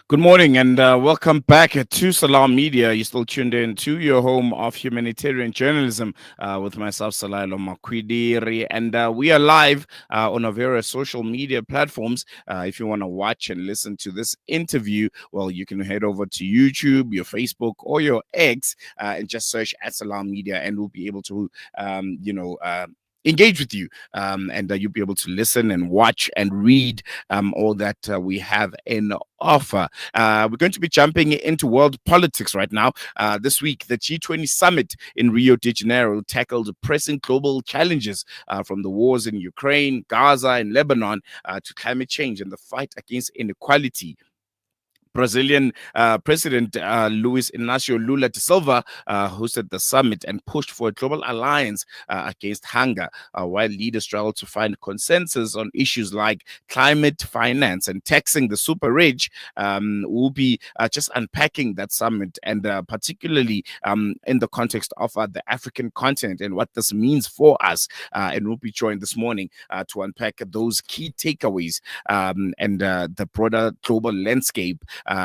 Good morning and welcome back to Salam Media. You're still tuned in to your home of humanitarian journalism with myself, Salailo Makwidiri. And we are live on our various social media platforms. If you want to watch and listen to this interview, well, you can head over to YouTube, your Facebook, or your X and just search at Salam Media, and we'll be able to, engage with you, and you'll be able to listen and watch and read all that we have in offer. We're going to be jumping into world politics right now. This week, the G20 Summit in Rio de Janeiro tackled pressing global challenges from the wars in Ukraine, Gaza, and Lebanon to climate change and the fight against inequality. Brazilian President Luiz Inácio Lula da Silva hosted the summit and pushed for a global alliance against hunger, while leaders struggled to find consensus on issues like climate finance and taxing the super rich. We'll be just unpacking that summit, and particularly in the context of the African continent and what this means for us. And we'll be joined this morning to unpack those key takeaways and the broader global landscape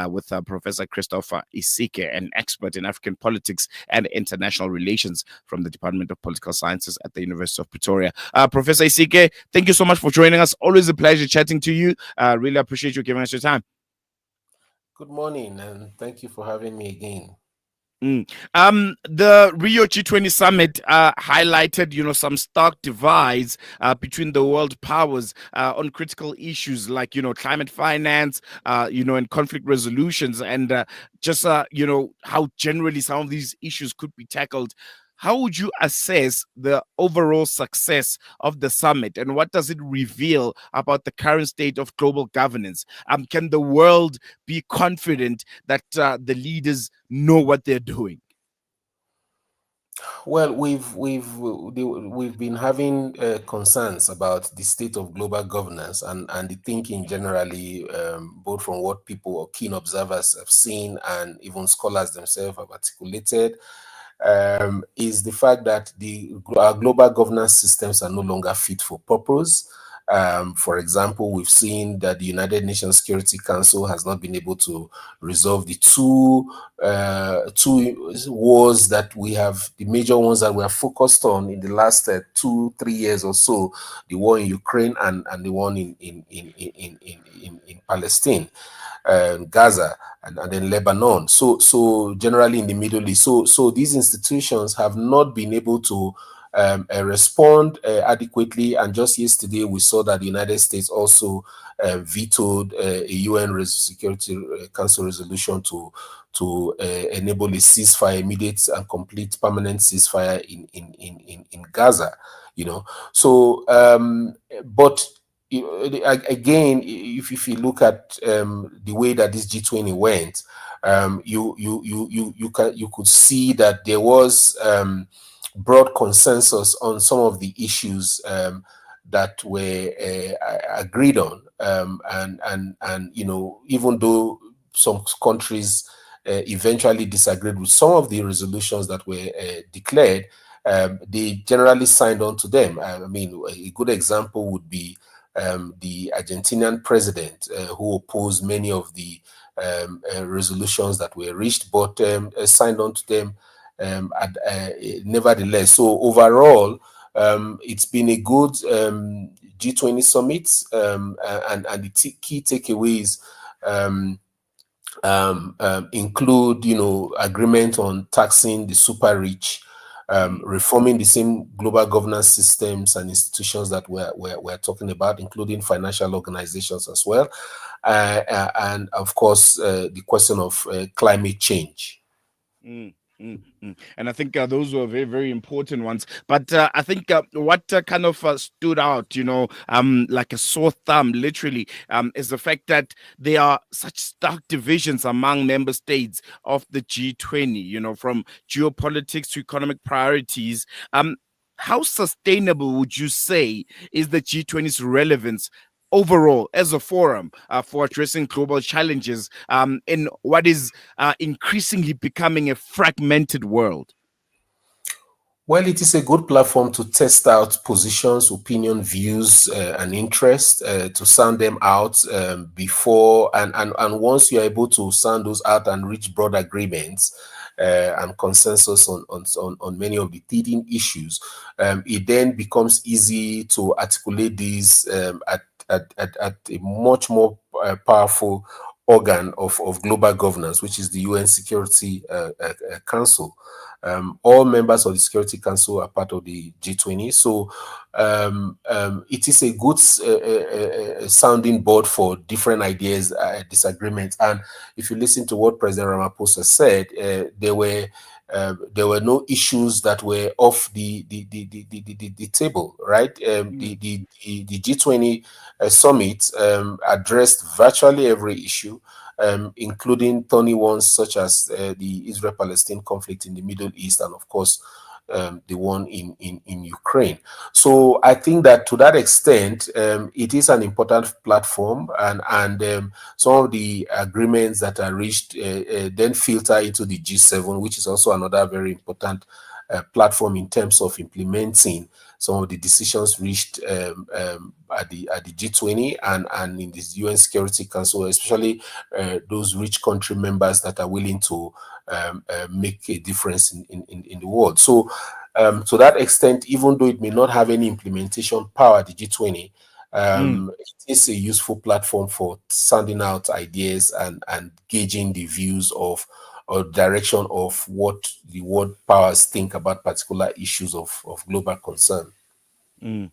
with Professor Christopher Isike, an expert in African politics and international relations from the Department of Political Sciences at the University of Pretoria. Professor Isike, thank you so much for joining us. Always a pleasure chatting to you. Really appreciate you giving us your time. Good morning, and thank you for having me again. The Rio G20 Summit highlighted, some stark divides between the world powers on critical issues like, climate finance, and conflict resolutions, and just, how generally some of these issues could be tackled. How would you assess the overall success of the summit, and what does it reveal about the current state of global governance? Can the world be confident that the leaders know what they're doing? Well, we've been having concerns about the state of global governance and the thinking generally, both from what people or keen observers have seen and even scholars themselves have articulated. Is the fact that our global governance systems are no longer fit for purpose. For example, we've seen that the United Nations Security Council has not been able to resolve the two wars that we have, the major ones that we are focused on in the last 2-3 years or so, the war in Ukraine and the one in Palestine. Gaza and then Lebanon. So generally in the Middle East. So these institutions have not been able to respond adequately. And just yesterday we saw that the United States also vetoed a UN Security Council resolution to enable a ceasefire, immediate and complete permanent ceasefire in Gaza. So but again, if you look at the way that this G20 went, you could see that there was broad consensus on some of the issues that were agreed on, and even though some countries eventually disagreed with some of the resolutions that were declared, they generally signed on to them. I mean, a good example would be the Argentinian president, who opposed many of the resolutions that were reached, but signed on to them nevertheless. So overall, it's been a good G20 summit, and the key takeaways include, agreement on taxing the super rich, reforming the same global governance systems and institutions that we're talking about, including financial organizations as well, and of course the question of climate change. And I think those were very, very important ones. But I think what kind of stood out, like a sore thumb, literally, is the fact that there are such stark divisions among member states of the G20, from geopolitics to economic priorities. How sustainable would you say is the G20's relevance overall as a forum for addressing global challenges in what is increasingly becoming a fragmented world? Well, it is a good platform to test out positions, opinion, views, and interest, to sound them out before and once you are able to sound those out and reach broad agreements and consensus on many of the leading issues, it then becomes easy to articulate these at a much more powerful organ of global governance, which is the UN Security Council. All members of the Security Council are part of the G20. So it is a good sounding board for different ideas, disagreements. And if you listen to what President Ramaphosa said, there were no issues that were off the table, right? The G20 summit addressed virtually every issue, including thorny ones such as the Israel-Palestine conflict in the Middle East, and of course, the one in Ukraine. So I think that to that extent, it is an important platform, and some of the agreements that are reached then filter into the G7, which is also another very important platform in terms of implementing some of the decisions reached at the G20 and in the UN Security Council, especially those rich country members that are willing to make a difference in the world. So to that extent, even though it may not have any implementation power, the G20, it is a useful platform for sounding out ideas and gauging the views of or direction of what the world powers think about particular issues of global concern. Mm,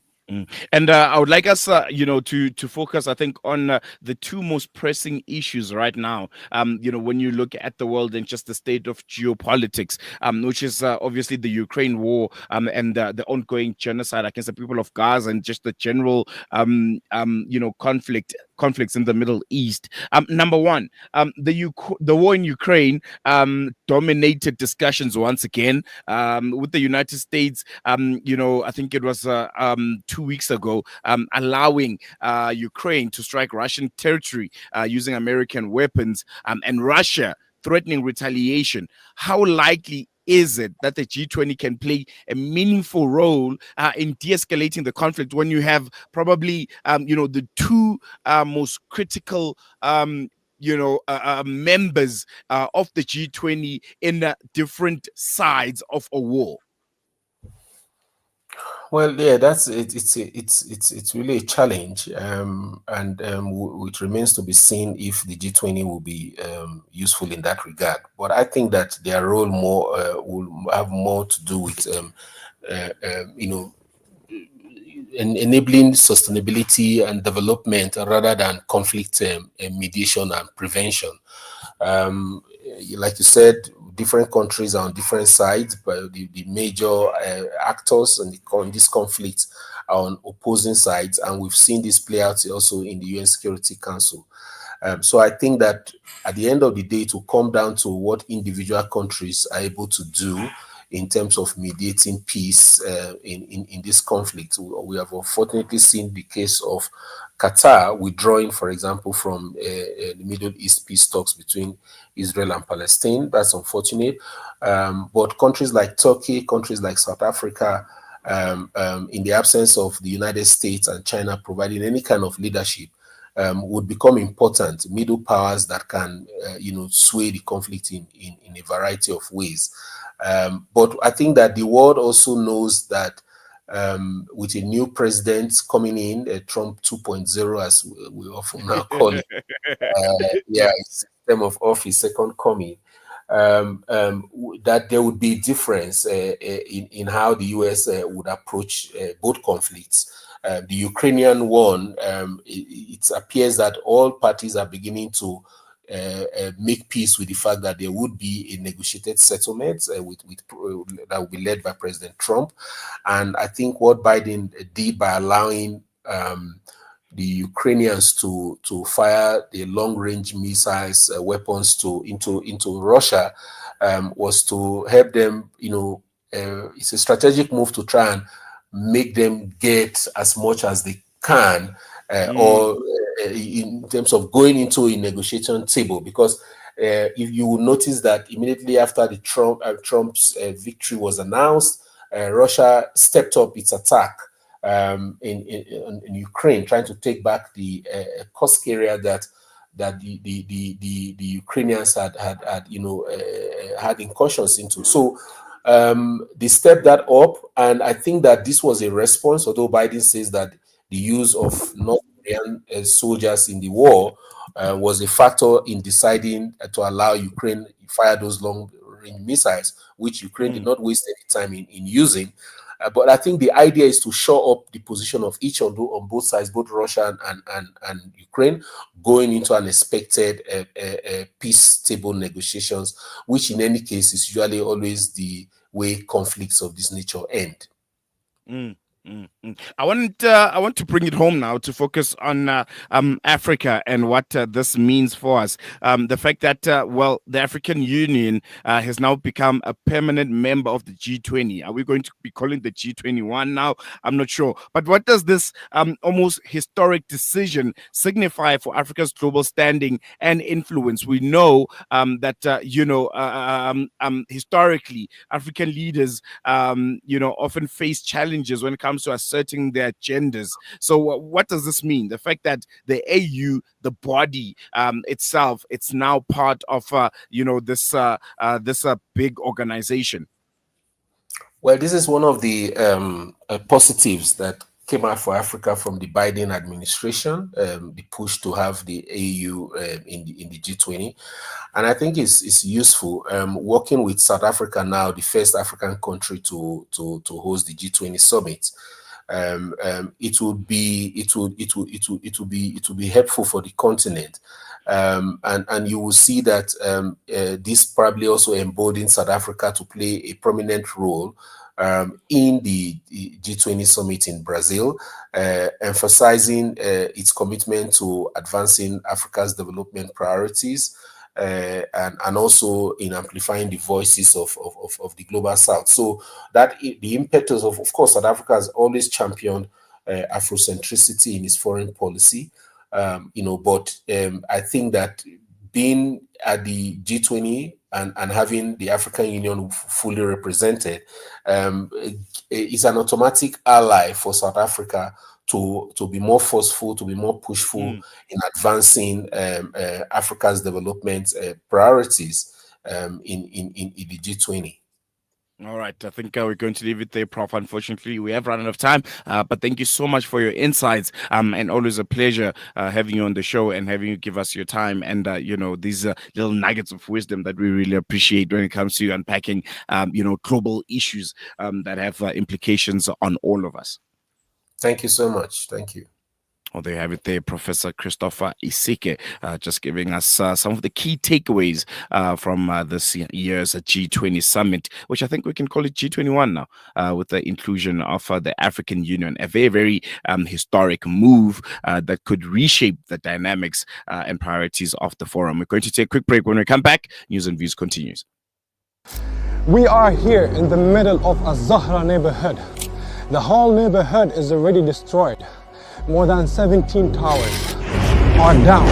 And I would like us, to focus, I think, on the two most pressing issues right now. When you look at the world and just the state of geopolitics, which is obviously the Ukraine war, and the ongoing genocide against the people of Gaza, and just the general, conflicts in the Middle East. Number one, the war in Ukraine dominated discussions once again, with the United States. I think it was 2 weeks ago, allowing Ukraine to strike Russian territory using American weapons, and Russia threatening retaliation. How likely is it that the G20 can play a meaningful role in de-escalating the conflict when you have probably, the two most critical, members of the G20 in different sides of a war? Well, yeah, that's it. It's really a challenge, and it remains to be seen if the G20 will be useful in that regard. But I think that their role more will have more to do with, uh, um, you know, enabling sustainability and development rather than conflict mediation and prevention. Um, like you said, different countries are on different sides, but the major actors in this conflict are on opposing sides, and we've seen this play out also in the UN Security Council. So I think that at the end of the day, to come down to what individual countries are able to do in terms of mediating peace in this conflict. We have unfortunately seen the case of Qatar withdrawing, for example, from the Middle East peace talks between Israel and Palestine. That's unfortunate. But countries like Turkey, countries like South Africa, in the absence of the United States and China providing any kind of leadership, would become important middle powers that can, sway the conflict in a variety of ways. But I think that the world also knows that with a new president coming in, Trump 2.0, as we often now call it, yeah, it's a term of office, second coming, that there would be a difference in how the US would approach both conflicts. The Ukrainian one, it appears that all parties are beginning to make peace with the fact that there would be a negotiated settlement that will be led by President Trump. And I think what Biden did by allowing the Ukrainians to fire the long range missiles weapons into Russia was to help them. It's a strategic move to try and make them get as much as they can, or in terms of going into a negotiation table, because if you will notice that immediately after the Trump's victory was announced, Russia stepped up its attack in Ukraine, trying to take back the Kursk area that the Ukrainians had had incursions into. So they stepped that up, and I think that this was a response. Although Biden says that the use of North Korean soldiers in the war was a factor in deciding to allow Ukraine fire those long-range missiles, which Ukraine did not waste any time in using. But I think the idea is to shore up the position of each on both sides, both Russia and Ukraine, going into unexpected peace table negotiations, which in any case is usually always the way conflicts of this nature end. I want to bring it home now to focus on Africa and what this means for us. The fact that the African Union has now become a permanent member of the G20. Are we going to be calling the G21 now? I'm not sure. But what does this almost historic decision signify for Africa's global standing and influence? We know that historically African leaders often face challenges when it comes to asserting their agendas. So what does this mean? The fact that the AU, the body itself, it's now part of this big organization. Well, this is one of the positives that came out for Africa from the Biden administration, the push to have the AU in the G20. And I think it's useful working with South Africa now, the first African country to host the G20 Summit. It would be helpful for the continent, and you will see that this probably also emboldens South Africa to play a prominent role in the G20 Summit in Brazil, emphasizing its commitment to advancing Africa's development priorities. And also in amplifying the voices of the global South. So that the impetus of course, South Africa has always championed Afrocentricity in its foreign policy, but I think that being at the G20 and having the African Union fully represented is an automatic ally for South Africa to be more forceful, to be more pushful in advancing Africa's development priorities in the G20. All right. I think we're going to leave it there, Prof. Unfortunately, we have run out of time. But thank you so much for your insights. And always a pleasure having you on the show and having you give us your time and, these little nuggets of wisdom that we really appreciate when it comes to unpacking, global issues that have implications on all of us. Thank you so much. Thank you. Well, there you have it there, Professor Christopher Isike, just giving us some of the key takeaways from this year's G20 Summit, which I think we can call it G21 now, with the inclusion of the African Union, a very, very historic move that could reshape the dynamics and priorities of the forum. We're going to take a quick break. When we come back, News and Views continues. We are here in the middle of a Zahra neighborhood. The whole neighborhood is already destroyed. More than 17 towers are down.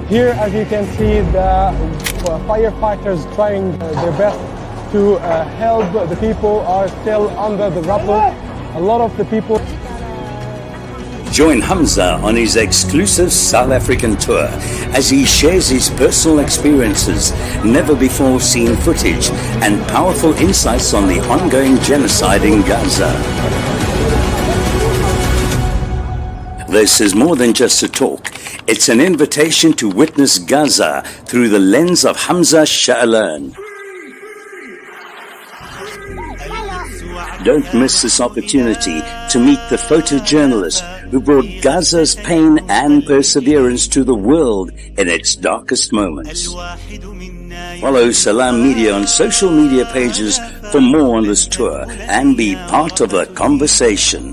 Here, as you can see, the firefighters trying their best to help. The people are still under the rubble. A lot of the people. Join Hamza on his exclusive South African tour as he shares his personal experiences, never before seen footage, and powerful insights on the ongoing genocide in Gaza. This is more than just a talk. It's an invitation to witness Gaza through the lens of Hamza Sha'alan. Don't miss this opportunity to meet the photojournalist who brought Gaza's pain and perseverance to the world in its darkest moments. Follow Salam Media on social media pages for more on this tour and be part of the conversation.